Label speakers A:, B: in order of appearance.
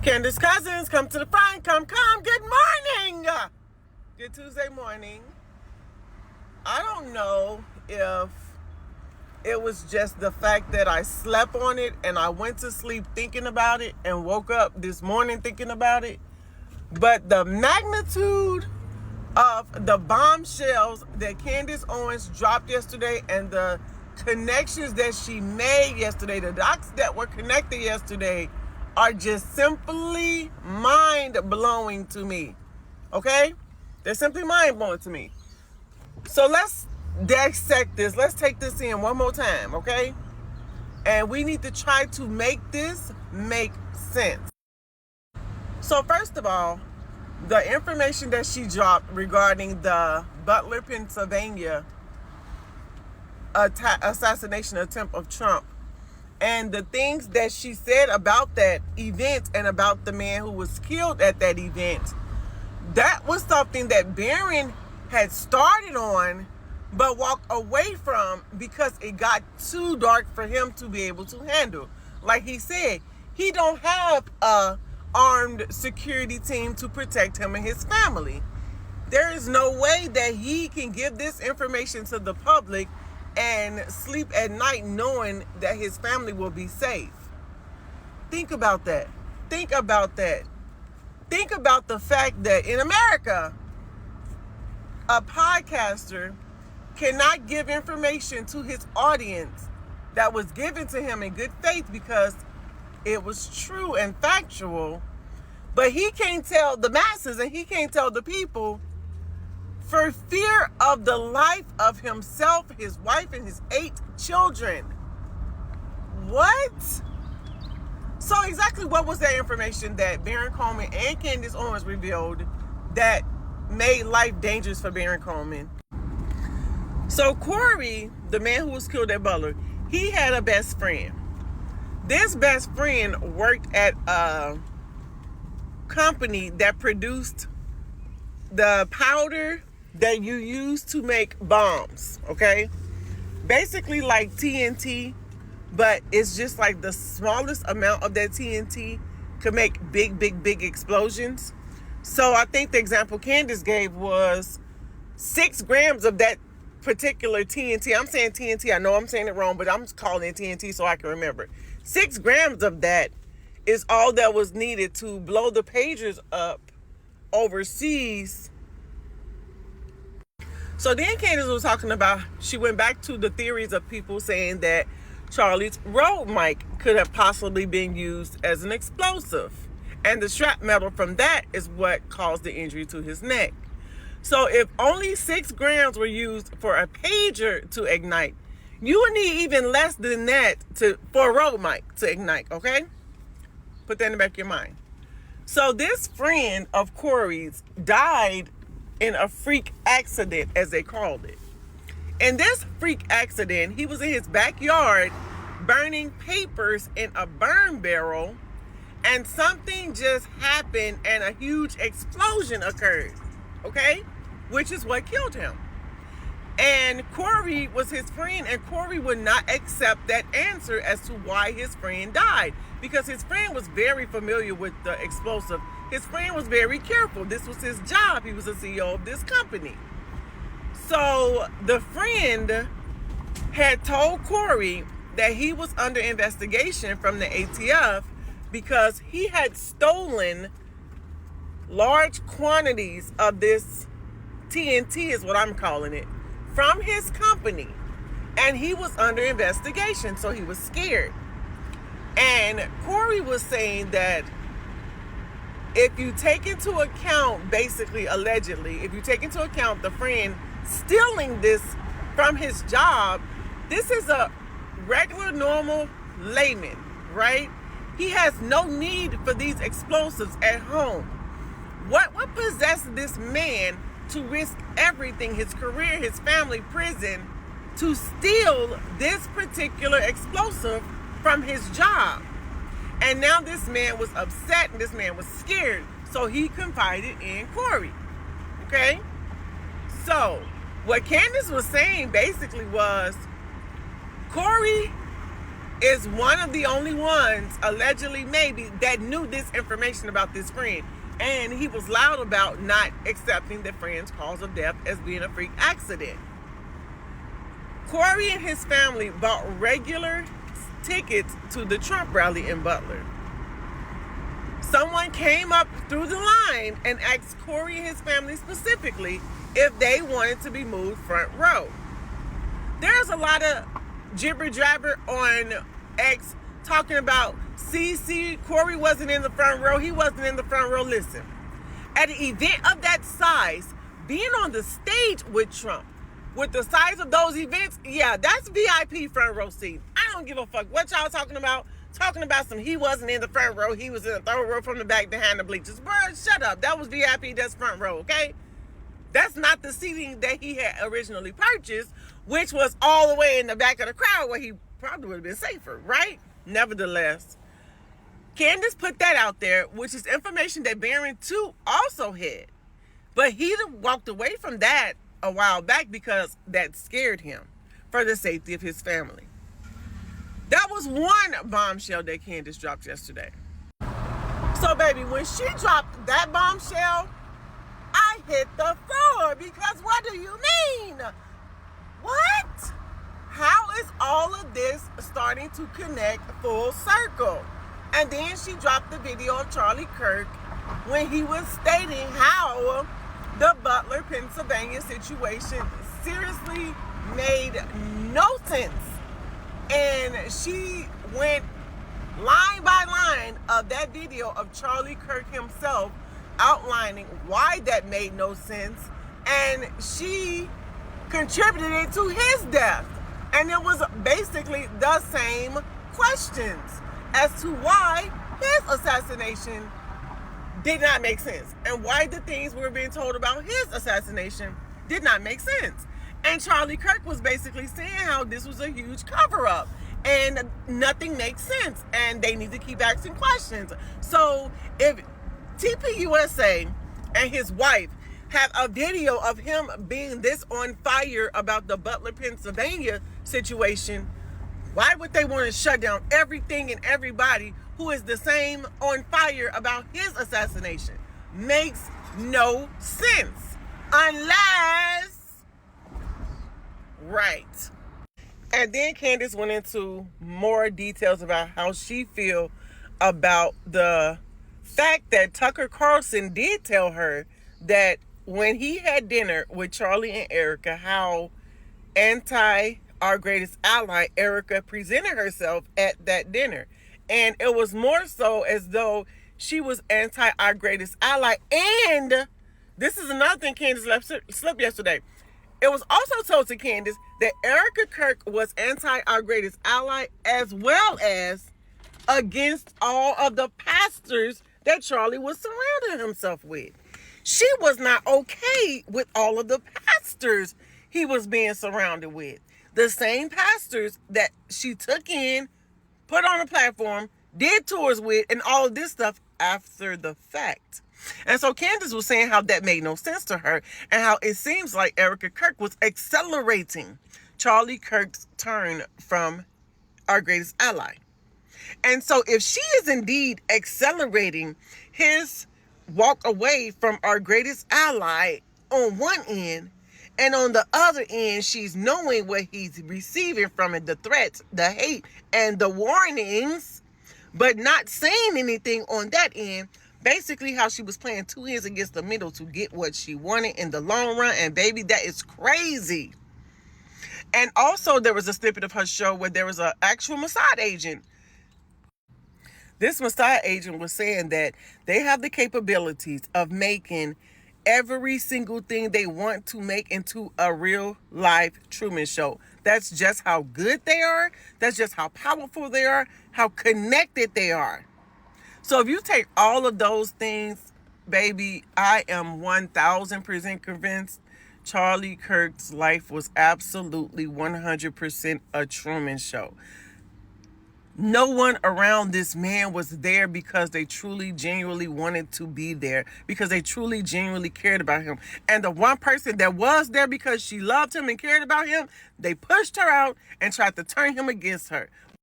A: Candace Cousins, come to the front, come. Good morning. Good Tuesday morning. I don't know if it was just the fact that I slept on it and I went to sleep thinking about it and woke up this morning thinking about it. But the magnitude of the bombshells that Candace Owens dropped yesterday and the connections that she made yesterday, the dots that were connected yesterday, are just simply mind-blowing to me. Okay? They're simply mind-blowing to me. So let's dissect this. Let's take this in one more time, okay? And we need to try to make this make sense. So first of all, the information that she dropped regarding the Butler, Pennsylvania assassination attempt of Trump, and the things that she said about that event and about the man who was killed at that event, that was something that Barron had started on but walked away from because it got too dark for him to be able to handle. Like he said, he don't have a armed security team to protect him and his family. There is no way that he can give this information to the public and sleep at night knowing that his family will be safe. Think about that. Think about that. Think about the fact that in America, a podcaster cannot give information to his audience that was given to him in good faith because it was true and factual, but he can't tell the masses and he can't tell the people for fear of the life of himself, his wife, and his 8 children. What? So exactly what was that information that Barron Coleman and Candace Owens revealed that made life dangerous for Barron Coleman? So Corey, the man who was killed at Butler, he had a best friend. This best friend worked at a company that produced the powder that you use to make bombs, okay? Basically like TNT, but it's just like the smallest amount of that TNT could make big explosions. So I think the example Candace gave was 6 grams of that particular TNT. I'm saying TNT. I know I'm saying it wrong, but I'm calling it TNT so I can remember. 6 grams of that is all that was needed to blow the pagers up overseas. So then Candace was talking about, she went back to the theories of people saying that Charlie's road mic could have possibly been used as an explosive. And the strap metal from that is what caused the injury to his neck. So if only 6 grams were used for a pager to ignite, you would need even less than that for a road mic to ignite, okay? Put that in the back of your mind. So this friend of Corey's died in a freak accident, as they called it. In this freak accident, he was in his backyard burning papers in a burn barrel, and something just happened and a huge explosion occurred, okay? Which is what killed him. And Corey was his friend, and Corey would not accept that answer as to why his friend died, because his friend was very familiar with the explosive. His friend was very careful. This was his job. He was the CEO of this company. So the friend had told Corey that he was under investigation from the ATF because he had stolen large quantities of this TNT, is what I'm calling it, from his company. And he was under investigation, so he was scared. And Corey was saying that if you take into account, basically, allegedly, if you take into account the friend stealing this from his job, this is a regular, normal layman, right? He has no need for these explosives at home. What possessed this man to risk everything, his career, his family, prison, to steal this particular explosive from his job? And now this man was upset and this man was scared. So he confided in Corey. Okay? So what Candace was saying basically was, Corey is one of the only ones, allegedly maybe, that knew this information about this friend. And he was loud about not accepting the friend's cause of death as being a freak accident. Corey and his family bought regular tickets to the Trump rally in Butler. Someone came up through the line and asked Corey and his family specifically if they wanted to be moved front row. There's a lot of jibber jabber on X talking about, see, Corey wasn't in the front row. He wasn't in the front row. Listen, at an event of that size, being on the stage with Trump, with the size of those events, yeah, that's VIP front row seat. I don't give a fuck what y'all talking about. Talking about some, he wasn't in the front row. He was in the third row from the back behind the bleachers. Bro, shut up. That was VIP. That's front row, okay? That's not the seating that he had originally purchased, which was all the way in the back of the crowd where he probably would have been safer, right? Nevertheless, Candace put that out there, which is information that Barron too also had. But he walked away from that a while back because that scared him for the safety of his family. That was one bombshell that Candace dropped yesterday. So, baby, when she dropped that bombshell, I hit the floor because what do you mean? What? How is all of this starting to connect full circle? And then she dropped the video of Charlie Kirk when he was stating how the Butler, Pennsylvania situation seriously made no sense. And she went line by line of that video of Charlie Kirk himself outlining why that made no sense. And she contributed it to his death. And it was basically the same questions as to why his assassination did not make sense and why the things we were being told about his assassination did not make sense. And Charlie Kirk was basically saying how this was a huge cover-up and nothing makes sense and they need to keep asking questions. So if TPUSA and his wife have a video of him being this on fire about the Butler, Pennsylvania situation, why would they want to shut down everything and everybody who is the same on fire about his assassination? Makes no sense. Unless, right. And then Candace went into more details about how she feel about the fact that Tucker Carlson did tell her that when he had dinner with Charlie and Erica, how our greatest ally, Erica, presented herself at that dinner. And it was more so as though she was our greatest ally. And this is another thing Candace let slip yesterday. It was also told to Candace that Erica Kirk was our greatest ally, as well as against all of the pastors that Charlie was surrounding himself with. She was not okay with all of the pastors he was being surrounded with. The same pastors that she took in, put on a platform, did tours with, and all of this stuff after the fact. And so Candace was saying how that made no sense to her and how it seems like Erica Kirk was accelerating Charlie Kirk's turn from our greatest ally. And so if she is indeed accelerating his walk away from our greatest ally on one end, and on the other end, she's knowing what he's receiving from it, the threats, the hate, and the warnings, but not saying anything on that end. Basically how she was playing two ends against the middle to get what she wanted in the long run. And baby, that is crazy. And also there was a snippet of her show where there was an actual Mossad agent. This Mossad agent was saying that they have the capabilities of making every single thing they want to make into a real life Truman Show. That's just how good they are. That's just how powerful they are, how connected they are. So if you take all of those things, baby, I am 1000% convinced Charlie Kirk's life was absolutely 100% a Truman Show. No one around this man was there because they truly, genuinely wanted to be there, because they truly, genuinely cared about him. And the one person that was there because she loved him and cared about him, they pushed her out and tried to turn him against her.